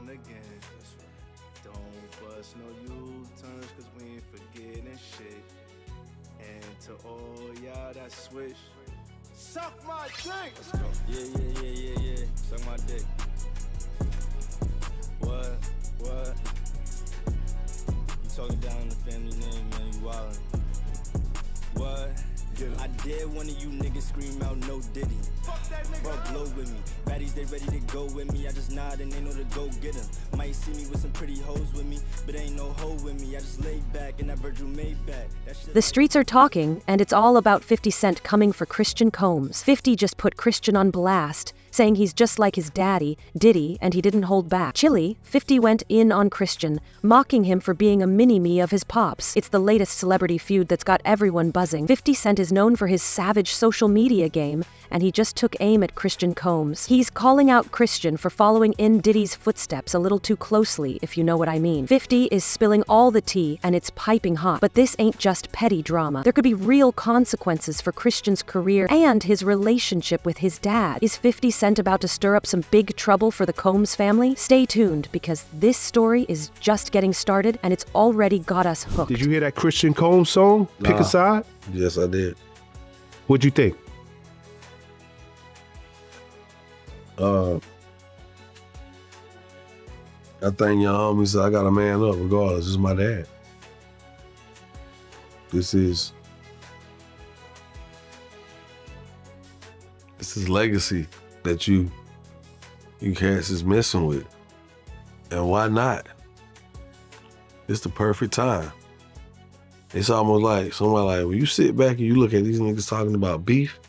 and again. Don't bust no U-turns, cause we ain't forgetting shit. And to all y'all that switch, suck my dick! Let's go. Yeah. Suck my dick. What? You talking down the family name, man, you wildin'. What? I dare one of you niggas scream out no Diddy. Fuck that nigga. Fuck blow with me. Baddies, they ready to go with me. I just nod and they know to go get 'em. Might see me with some pretty hoes with me, but ain't no hoe with me. I just lay back in that Virgil Maybach. The streets are talking, and it's all about 50 Cent coming for Christian Combs. 50 just put Christian on blast, saying he's just like his daddy, Diddy, and he didn't hold back. Chilly, 50 went in on Christian, mocking him for being a mini-me of his pops. It's the latest celebrity feud that's got everyone buzzing. 50 Cent is known for his savage social media game, and he just took aim at Christian Combs. He's calling out Christian for following in Diddy's footsteps a little too closely, if you know what I mean. 50 is spilling all the tea, and it's piping hot. But this ain't just petty drama. There could be real consequences for Christian's career and his relationship with his dad. Is 50 Cent about to stir up some big trouble for the Combs family? Stay tuned, because this story is just getting started, and it's already got us hooked. Did you hear that Christian Combs song, Pick a Side? Yes, I did. What'd you think? I think your homie said I got a man up regardless. This is my dad. This is legacy that you cats is messing with. And why not? It's the perfect time. It's almost like somebody like, when you sit back and you look at these niggas talking about beef,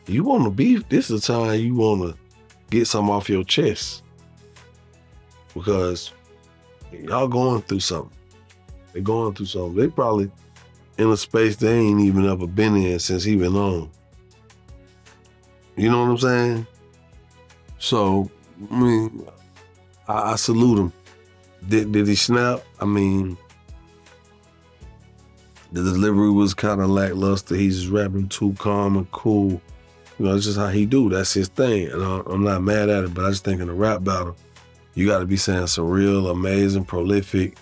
you want to beef, this is the time you want to get something off your chest. Because y'all going through something. They're going through something. They probably in a space they ain't even ever been in since he been on. You know what I'm saying? So, I mean, I salute him. Did he snap? I mean, the delivery was kind of lackluster. He's just rapping too calm and cool. You know, it's just how he do. That's his thing. And I'm not mad at it, but I just think in a rap battle, you got to be saying some real amazing, prolific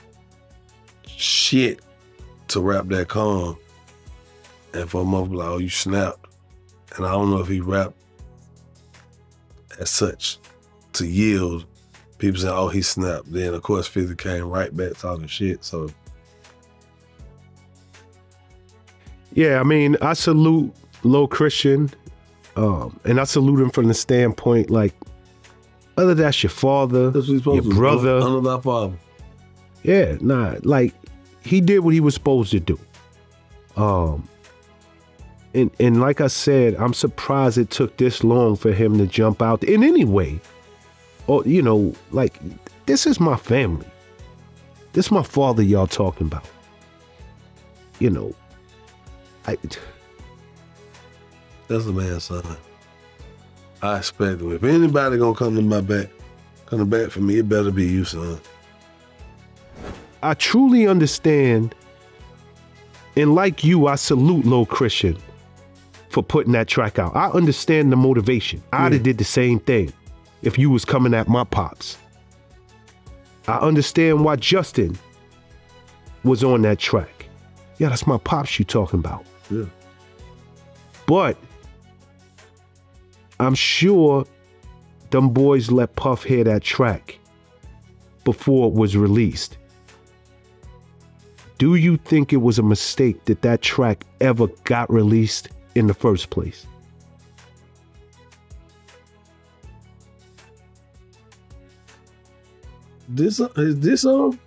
shit to rap that calm. And for a motherfucker like, oh, you snapped. And I don't know if he rapped as such to yield. People say, oh, he snapped. Then, of course, 50 came right back talking shit, so. Yeah, I mean, I salute Lil Christian, and I salute him from the standpoint, like, whether that's your father, That's what he's supposed your to brother. do. Under thy father. Yeah, nah, like, he did what he was supposed to do. And like I said, I'm surprised it took this long for him to jump out in any way. Or, you know, like, this is my family. This is my father y'all talking about. You know, That's the man's son. I expect him. If anybody gonna come to bat for me, it better be you, son. I truly understand, and like you, I salute Lil Christian for putting that track out. I understand the motivation. I'd have did the same thing if you was coming at my pops. I understand why Justin was on that track. Yeah, that's my pops you talking about. Yeah. But I'm sure them boys let Puff hear that track before it was released. Do you think it was a mistake that that track ever got released in the first place? Is this on?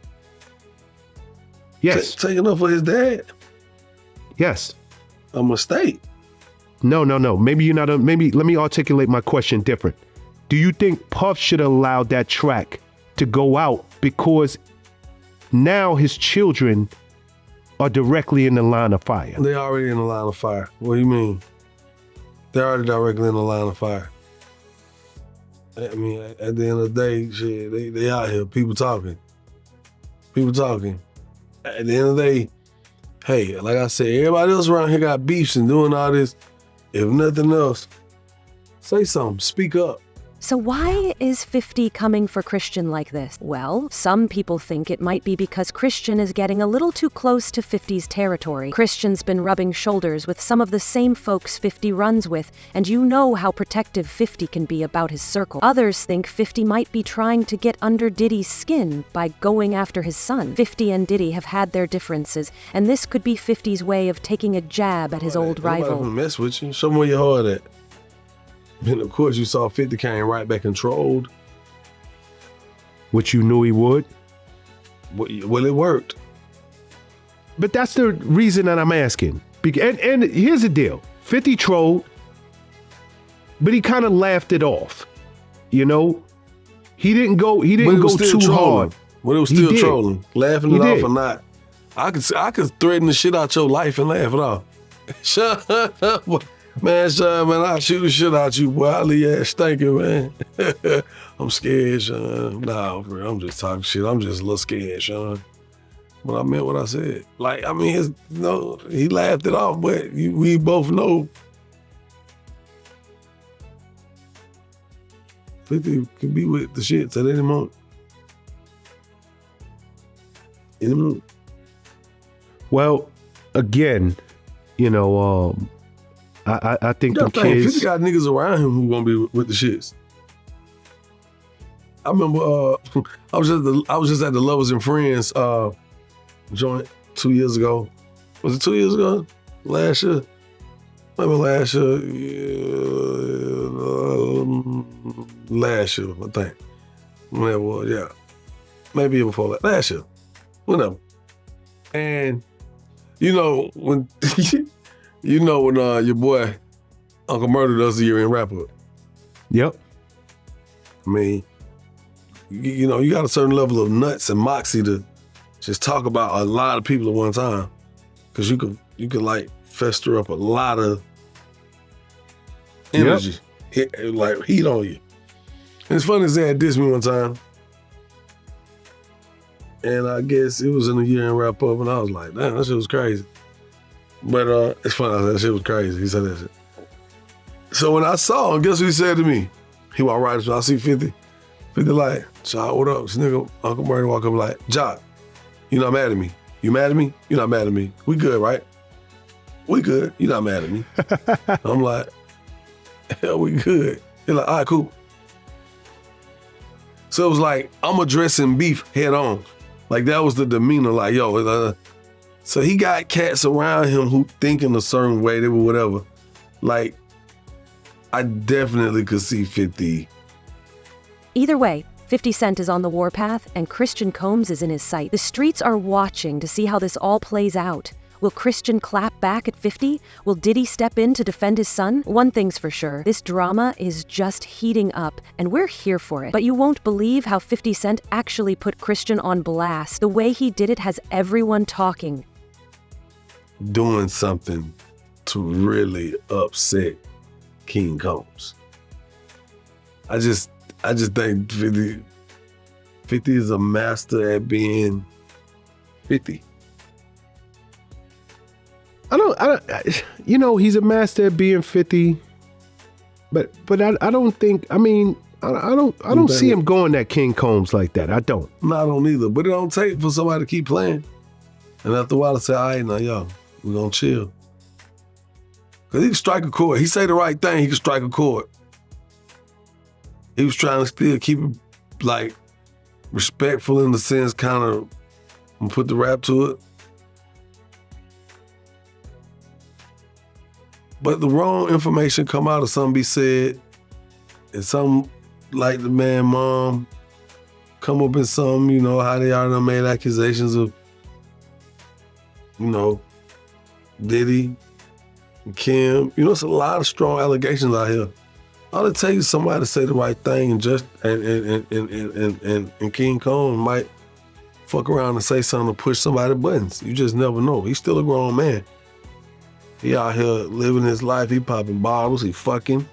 Yes. Taking up for his dad? Yes. A mistake? No. Maybe you're not. Maybe let me articulate my question different. Do you think Puff should have allowed that track to go out because now his children are directly in the line of fire? They already in the line of fire. What do you mean? They're already directly in the line of fire. I mean, at the end of the day, shit, they out here, people talking. At the end of the day, hey, like I said, everybody else around here got beefs and doing all this. If nothing else, say something, speak up. So why is 50 coming for Christian like this? Well, some people think it might be because Christian is getting a little too close to 50's territory. Christian's been rubbing shoulders with some of the same folks 50 runs with, and you know how protective 50 can be about his circle. Others think 50 might be trying to get under Diddy's skin by going after his son. 50 and Diddy have had their differences, and this could be 50's way of taking a jab at his old rival. Nobody wanna mess with you. Show me where your heart at. And of course, you saw 50 came right back and trolled. Which you knew he would. Well, it worked. But that's the reason that I'm asking. And here's the deal. 50 trolled, but he kind of laughed it off. You know? He didn't go too hard. But it was still trolling. Laughing it off or not. I could threaten the shit out your life and laugh it off. Shut up. Man, son, man, I'll shoot the shit out you, boy. I'll leave your ass stinking, man. I'm scared, son. Nah, bro, I'm just talking shit. I'm just a little scared, son. But I meant what I said. Like, I mean, he laughed it off, but we both know 50 could be with the shits at any moment. Any moment. Well, again, you know, I think the kids. 50 got niggas around him who gonna be with the shits. I remember I was just at the Lovers and Friends joint 2 years ago. Was it 2 years ago? Last year? Maybe last year. Last year, I think. Whenever it was, yeah. Maybe before that. Last year. Whatever. And you know when your boy Uncle Murder does the year-end wrap-up. Yep. I mean, you know, you got a certain level of nuts and moxie to just talk about a lot of people at one time. Cause you could like fester up a lot of energy. Like heat on you. And it's funny as they had dissed me one time. And I guess it was in the year-end wrap-up and I was like, damn, that shit was crazy. But it's funny, that shit was crazy. He said that shit. So when I saw him, guess what he said to me? He walked right up to me. I see 50. 50 like, Jock, what up? This nigga, Uncle Murray walk up like, Jock, you not mad at me? You mad at me? You not mad at me? We good, right? We good. You not mad at me? I'm like, hell, we good. He's like, all right, cool. So it was like, I'm addressing beef head on. Like that was the demeanor, like, yo, so he got cats around him who thinking a certain way, they were whatever. Like, I definitely could see 50. Either way, 50 Cent is on the warpath and Christian Combs is in his sight. The streets are watching to see how this all plays out. Will Christian clap back at 50? Will Diddy step in to defend his son? One thing's for sure, this drama is just heating up, and we're here for it. But you won't believe how 50 Cent actually put Christian on blast. The way he did it has everyone talking. Doing something to really upset King Combs. I just think 50 is a master at being 50. I don't, you know, he's a master at being 50, but I don't think, I mean, I don't see him going at King Combs like that. I don't. No, I don't either. But it don't take for somebody to keep playing. And after a while, I say, all right, now, yo, we're going to chill. Because he can strike a chord. He say the right thing, he can strike a chord. He was trying to still keep it, like, respectful in the sense, kind of put the rap to it. But the wrong information come out or something be said, and something like the man mom come up in something, you know, how they already made accusations of, you know, Diddy and Kim. You know, it's a lot of strong allegations out here. All it takes is somebody to say the right thing and King Combs might fuck around and say something to push somebody's buttons. You just never know. He's still a grown man. He out here living his life. He popping bottles. He fucking.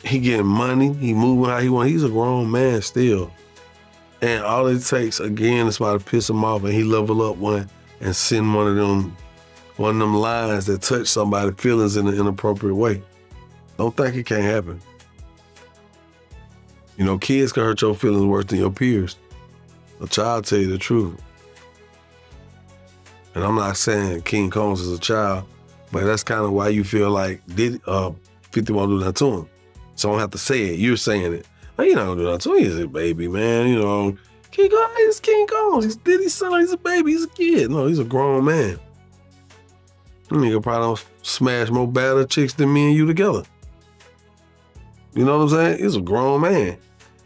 He getting money. He moving how he want. He's a grown man still. And all it takes, again, is somebody to piss him off and he level up one and send one of them lines that touch somebody's feelings in an inappropriate way. Don't think it can't happen. You know, kids can hurt your feelings worse than your peers. A child tell you the truth. And I'm not saying King Combs is a child, but that's kind of why you feel like 50 won't do that to him. So I don't have to say it. You're saying it. Like, you're not gonna do that to him. He's a baby, man. You know, King Combs, he's King Combs. He's Diddy's son. He's a baby. He's a kid. No, he's a grown man. That nigga probably don't smash more badder chicks than me and you together. You know what I'm saying? He's a grown man.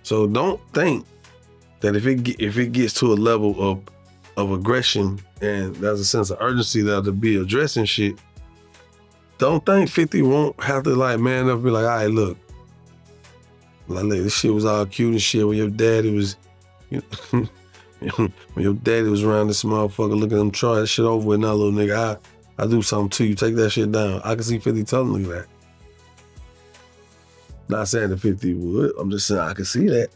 So don't think that if it gets to a level of aggression and there's a sense of urgency that'll be addressing shit, don't think 50 won't have to like man up and be like, all right, look, this shit was all cute and shit when your daddy was, you know, when your daddy was around this motherfucker looking at him try that shit over with now, little nigga, I do something to you, take that shit down. I can see 50 telling you that. Not saying that 50 would, I'm just saying I can see that.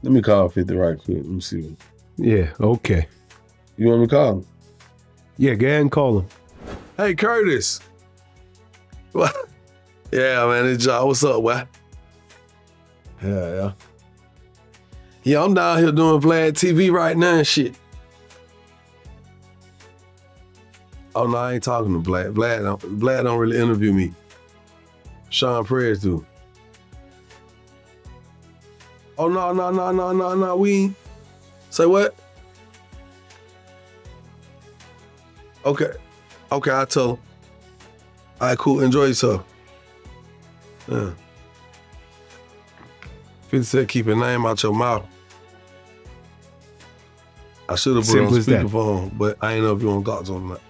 Let me call 50 right quick, let me see. Yeah, okay. You want me to call him? Yeah, go ahead and call him. Hey, Curtis. What? Yeah, man, it's John. What's up, what? Yeah. Yeah, I'm down here doing Vlad TV right now and shit. Oh, no, I ain't talking to Vlad. Vlad don't really interview me. Sean Prayers do. Oh, no, we ain't. Say what? Okay, I tell him. All right, cool, enjoy yourself. Yeah. 50 said keep your name out your mouth. I should have put it on speakerphone, but I ain't know if you want to talk to him or not.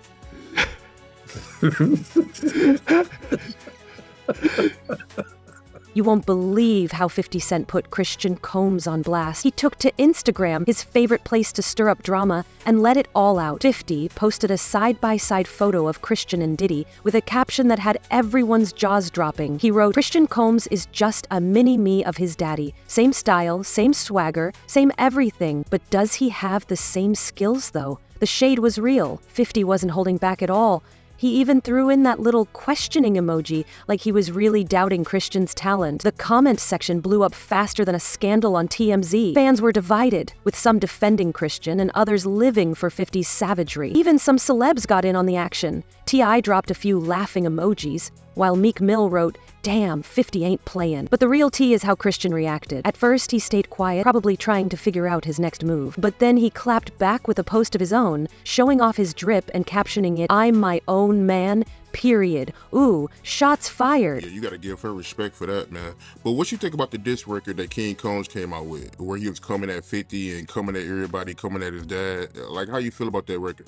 You won't believe how 50 Cent put Christian Combs on blast. He took to Instagram, his favorite place to stir up drama, and let it all out. 50 posted a side-by-side photo of Christian and Diddy with a caption that had everyone's jaws dropping. He wrote, "Christian Combs is just a mini-me of his daddy. Same style, same swagger, same everything. But does he have the same skills, though?" The shade was real. 50 wasn't holding back at all. He even threw in that little questioning emoji, like he was really doubting Christian's talent. The comment section blew up faster than a scandal on TMZ. Fans were divided, with some defending Christian and others living for 50's savagery. Even some celebs got in on the action. T.I. dropped a few laughing emojis, while Meek Mill wrote, "Damn, 50 ain't playin'." But the real tea is how Christian reacted. At first, he stayed quiet, probably trying to figure out his next move. But then he clapped back with a post of his own, showing off his drip and captioning it, "I'm my own man, period. Ooh, shots fired." Yeah, you gotta give her respect for that, man. But what you think about the diss record that King Combs came out with, where he was coming at 50 and coming at everybody, coming at his dad? Like, how you feel about that record?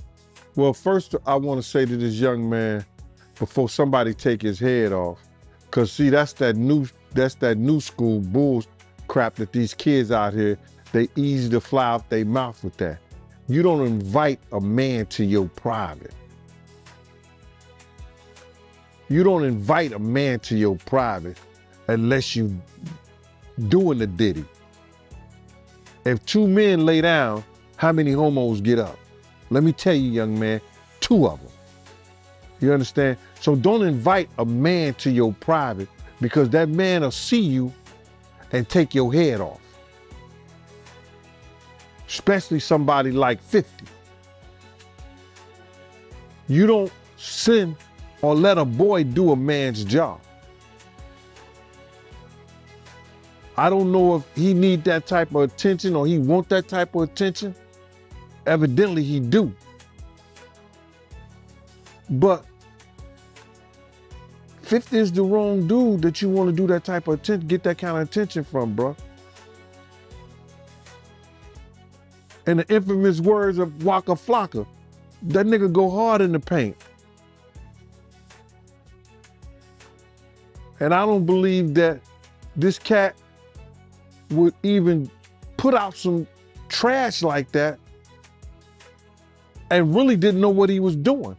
Well, first, I want to say to this young man, before somebody take his head off, because see, that's that new school bull crap that these kids out here, they easy to fly out their mouth with that. You don't invite a man to your private. You don't invite a man to your private unless you doing the Diddy. If two men lay down, how many homos get up? Let me tell you, young man, 2 of them. You understand? So don't invite a man to your private, because that man will see you and take your head off. Especially somebody like 50. You don't send or let a boy do a man's job. I don't know if he need that type of attention or he want that type of attention. Evidently he do. But 50 is the wrong dude that you want to do that type of attention, get that kind of attention from, bro. In the infamous words of Waka Flocka, that nigga go hard in the paint. And I don't believe that this cat would even put out some trash like that and really didn't know what he was doing.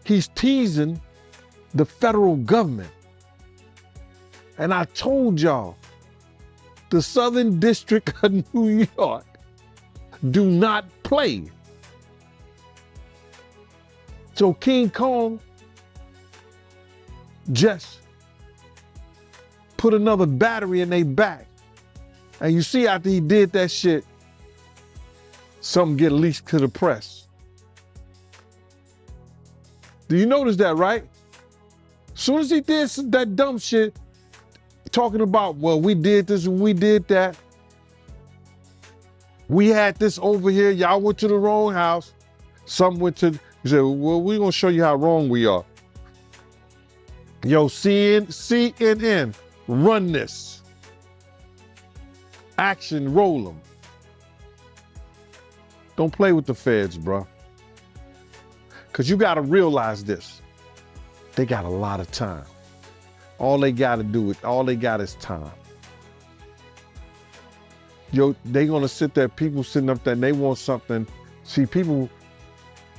He's teasing the federal government. And I told y'all, the Southern District of New York do not play. So King Kong just put another battery in their back. And you see after he did that shit, something get leaked to the press. Do you notice that, right? As soon as he did that dumb shit, talking about, well, we did this and we did that. We had this over here. Y'all went to the wrong house. Some went to, he said, well, we're going to show you how wrong we are. Yo, CNN, run this. Action, roll them. Don't play with the feds, bro. Because you got to realize this. They got a lot of time. All they got is time. Yo, they going to sit there, people sitting up there, and they want something. See, people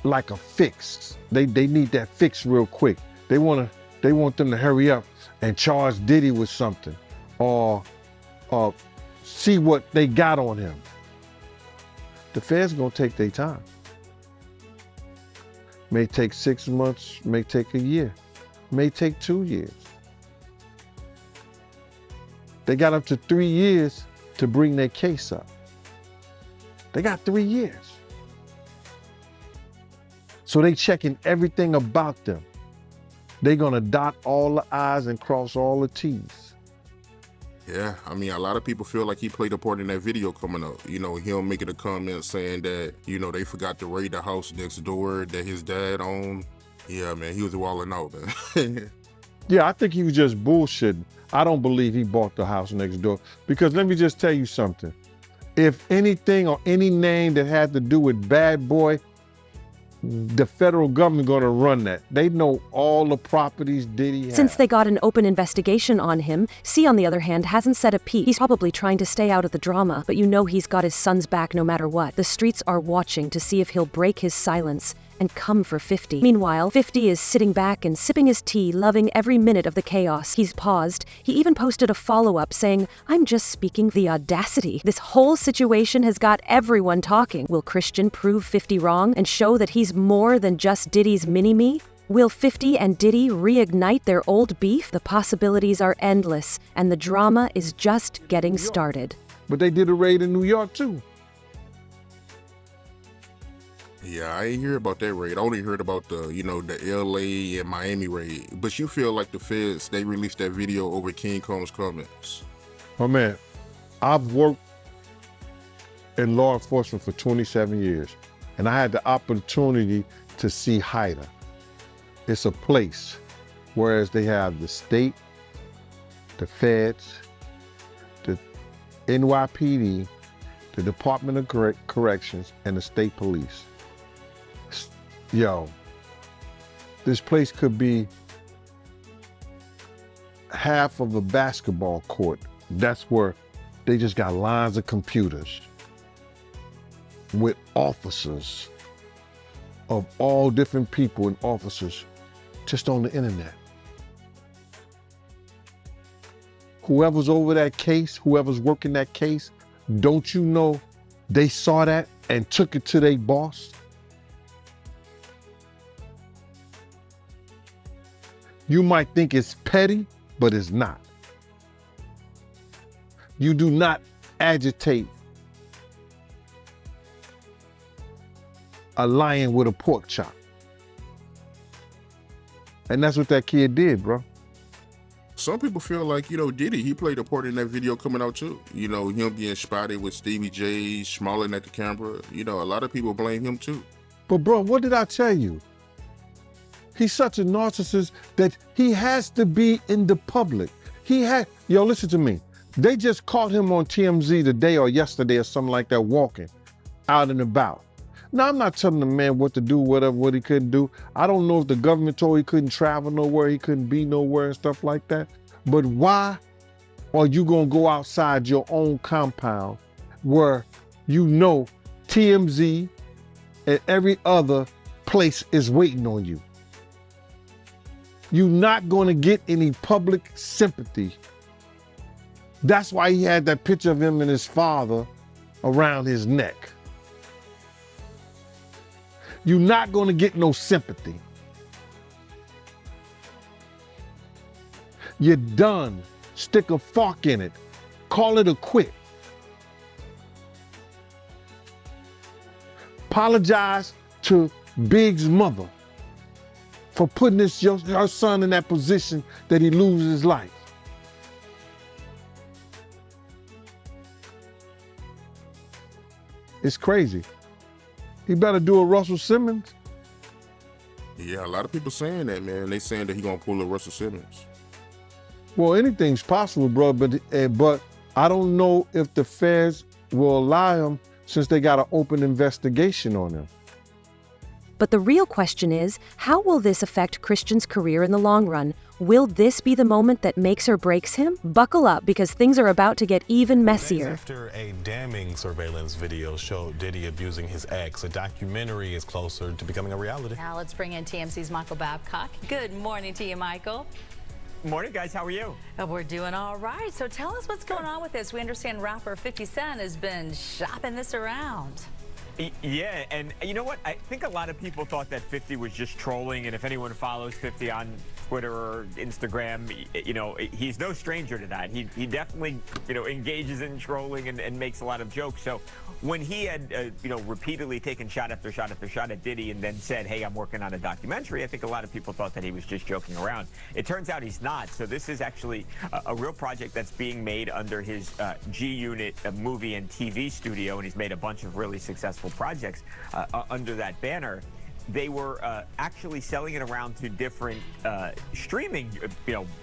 like a fix. They need that fix real quick. They want them to hurry up and charge Diddy with something or see what they got on him. The feds gonna take their time. May take 6 months, may take a year, may take 2 years. They got up to 3 years to bring their case up. They got 3 years. So they checking everything about them. They gonna dot all the I's and cross all the T's. Yeah, I mean, a lot of people feel like he played a part in that video coming up. You know, him making a comment saying that, you know, they forgot to raid the house next door that his dad owned. Yeah, man, he was walling out, man. Yeah, I think he was just bullshitting. I don't believe he bought the house next door. Because let me just tell you something. If anything or any name that had to do with Bad Boy, the federal government gonna run that. They know all the properties Diddy had. Since they got an open investigation on him, C, on the other hand, hasn't said a peep. He's probably trying to stay out of the drama, but you know he's got his son's back no matter what. The streets are watching to see if he'll break his silence and come for 50. Meanwhile, 50 is sitting back and sipping his tea, loving every minute of the chaos. He's paused. He even posted a follow-up saying, "I'm just speaking the audacity." This whole situation has got everyone talking. Will Christian prove 50 wrong and show that he's more than just Diddy's mini-me? Will 50 and Diddy reignite their old beef? The possibilities are endless, and the drama is just getting started. But they did a raid in New York too. Yeah, I ain't hear about that raid. I only heard about the, you know, the LA and Miami raid. But you feel like the feds, they released that video over King Combs' comments. Oh man, I've worked in law enforcement for 27 years, and I had the opportunity to see HIDA. It's a place, whereas they have the state, the feds, the NYPD, the Department of Corrections, and the state police. Yo, this place could be half of a basketball court. That's where they just got lines of computers with officers of all different people and officers just on the internet. Whoever's over that case, whoever's working that case, don't you know they saw that and took it to their boss? You might think it's petty, but it's not. You do not agitate a lion with a pork chop. And that's what that kid did, bro. Some people feel like, you know, Diddy, he played a part in that video coming out too. You know, him being spotted with Stevie J, smiling at the camera. You know, a lot of people blame him too. But bro, what did I tell you? He's such a narcissist that he has to be in the public. Yo, listen to me. They just caught him on TMZ today or yesterday or something like that, walking out and about. Now, I'm not telling the man what to do, what he couldn't do. I don't know if the government told he couldn't travel nowhere, he couldn't be nowhere and stuff like that. But why are you gonna go outside your own compound where you know TMZ and every other place is waiting on you? You're not gonna get any public sympathy. That's why he had that picture of him and his father around his neck. You're not gonna get no sympathy. You're done stick a fork in it. Call it a quit. Apologize to Big's mother for putting her son in that position that he loses his life. It's crazy. He better do a Russell Simmons. Yeah, a lot of people saying that, man. They saying that he gonna pull a Russell Simmons. Well, anything's possible, bro, but I don't know if the feds will allow him since they got an open investigation on him. But the real question is, how will this affect Christian's career in the long run? Will this be the moment that makes or breaks him? Buckle up, because things are about to get even messier. Days after a damning surveillance video showed Diddy abusing his ex, a documentary is closer to becoming a reality. Now let's bring in TMC's Michael Babcock. Good morning to you, Michael. Morning, guys. How are you? We're doing all right. So tell us what's going on with this. We understand rapper 50 Cent has been shopping this around. Yeah, and you know what? I think a lot of people thought that 50 was just trolling, and if anyone follows 50 on Twitter or Instagram, you know, he's no stranger to that. He definitely, you know, engages in trolling and makes a lot of jokes. So when he had, you know, repeatedly taken shot after shot after shot at Diddy and then said, hey, I'm working on a documentary, I think a lot of people thought that he was just joking around. It turns out he's not. So this is actually a real project that's being made under his G-Unit movie and TV studio, and he's made a bunch of really successful projects under that banner. They were actually selling it around to different streaming,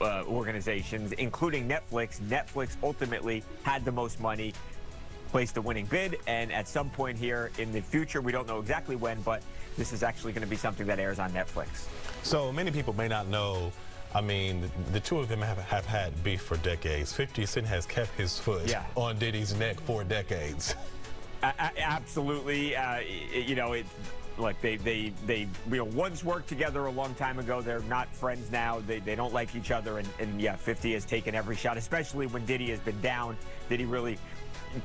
organizations, including Netflix. Netflix ultimately had the most money, placed the winning bid, and at some point here in the future, we don't know exactly when, but this is actually going to be something that airs on Netflix. So many people may not know, I mean, the two of them have had beef for decades. 50 Cent has kept his foot on Diddy's neck for decades. Absolutely. Look, they once worked together a long time ago. They're not friends now. They don't like each other. And yeah, 50 has taken every shot, especially when Diddy has been down. Diddy really,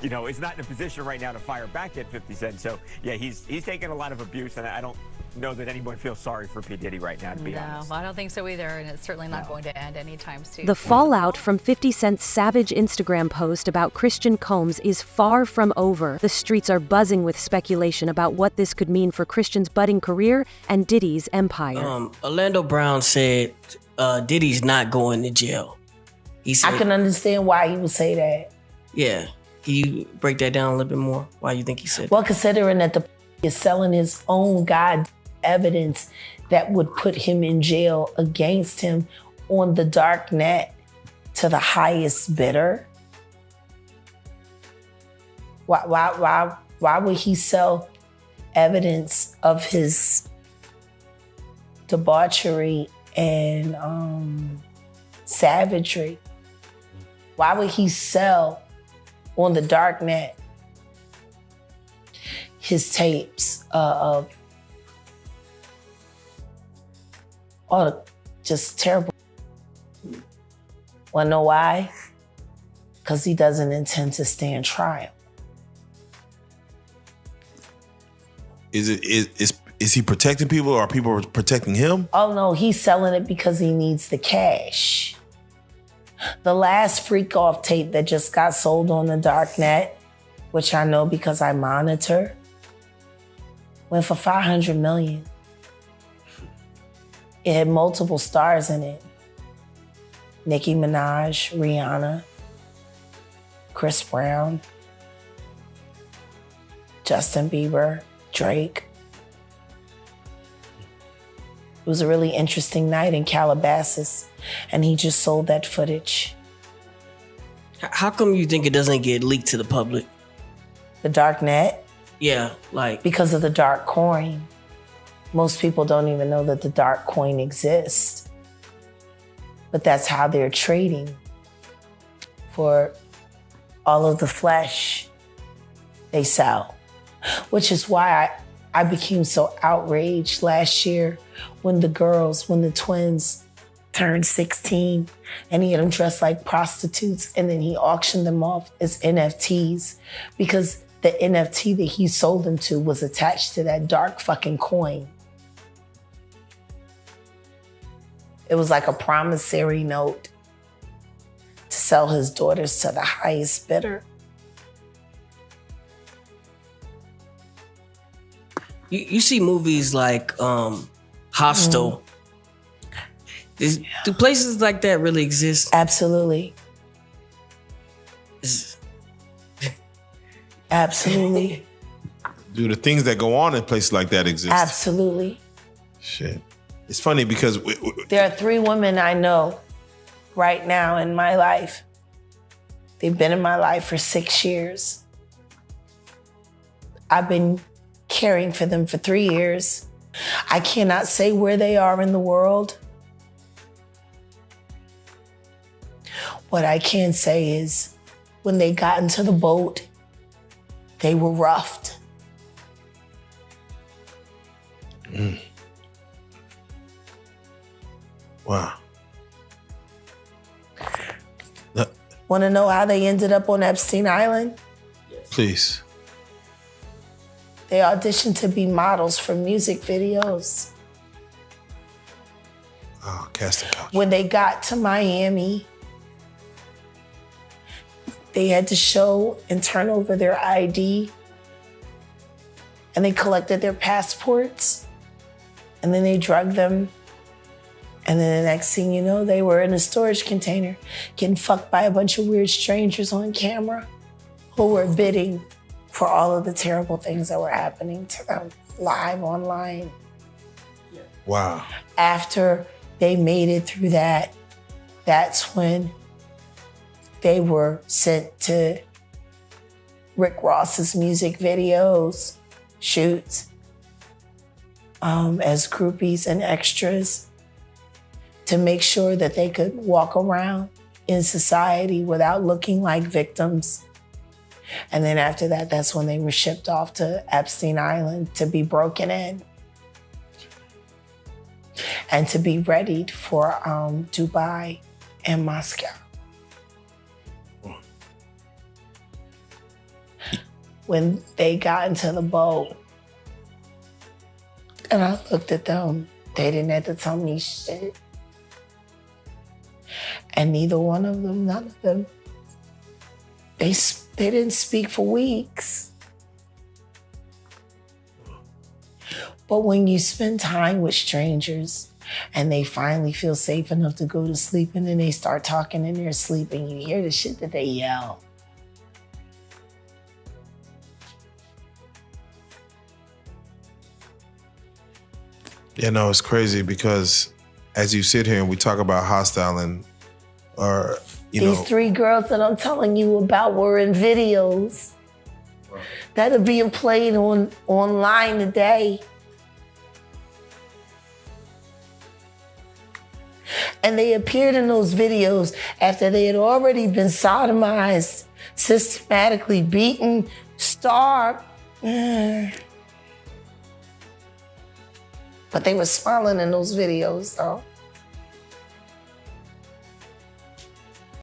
is not in a position right now to fire back at 50 Cent. So yeah, he's taken a lot of abuse, and I don't know that anyone feels sorry for P. Diddy right now, to be honest. No, I don't think so either, and it's certainly not going to end anytime soon. The fallout from 50 Cent's savage Instagram post about Christian Combs is far from over. The streets are buzzing with speculation about what this could mean for Christian's budding career and Diddy's empire. Orlando Brown said Diddy's not going to jail. He said, I can understand why he would say that. Yeah. Can you break that down a little bit more? Why you think he said that? Well, considering that the is selling his own evidence that would put him in jail against him on the dark net to the highest bidder. Why would he sell evidence of his debauchery and savagery? Why would he sell on the dark net his tapes of all the just terrible? Wanna know why? Because he doesn't intend to stand trial. Is he protecting people, or are people protecting him? Oh no, he's selling it because he needs the cash. The last freak off tape that just got sold on the dark net, which I know because I monitor, went for $500 million. It had multiple stars in it. Nicki Minaj, Rihanna, Chris Brown, Justin Bieber, Drake. It was a really interesting night in Calabasas, and he just sold that footage. How come you think it doesn't get leaked to the public? The dark net? Yeah, like... Because of the dark coin. Most people don't even know that the dark coin exists. But that's how they're trading for all of the flesh they sell. Which is why I became so outraged last year when the twins turned 16 and he had them dressed like prostitutes, and then he auctioned them off as NFTs because the NFT that he sold them to was attached to that dark fucking coin. It was like a promissory note to sell his daughters to the highest bidder. You see movies like Hostel. Do places like that really exist? Absolutely. Absolutely. Do the things that go on in places like that exist? Absolutely. Shit. It's funny because there are 3 women I know right now in my life. They've been in my life for 6 years. I've been caring for them for 3 years. I cannot say where they are in the world. What I can say is when they got into the boat, they were roughed. Wow. Want to know how they ended up on Epstein Island? Please. They auditioned to be models for music videos. Oh, casting couch. When they got to Miami, they had to show and turn over their ID. And they collected their passports. And then they drugged them. And then the next thing you know, they were in a storage container getting fucked by a bunch of weird strangers on camera who were bidding for all of the terrible things that were happening to them live online. Wow. After they made it through that, that's when they were sent to Rick Ross's music videos, shoots, as groupies and extras to make sure that they could walk around in society without looking like victims. And then after that, that's when they were shipped off to Epstein Island to be broken in and to be readied for Dubai and Moscow. When they got into the boat and I looked at them, they didn't have to tell me shit. And neither one of them, none of them, they didn't speak for weeks. But when you spend time with strangers and they finally feel safe enough to go to sleep and then they start talking in their sleep and you hear the shit that they yell. Yeah, no, it's crazy because as you sit here and we talk about Hostile and These 3 girls that I'm telling you about were in videos that are being played online today. And they appeared in those videos after they had already been sodomized, systematically beaten, starved. But they were smiling in those videos, though.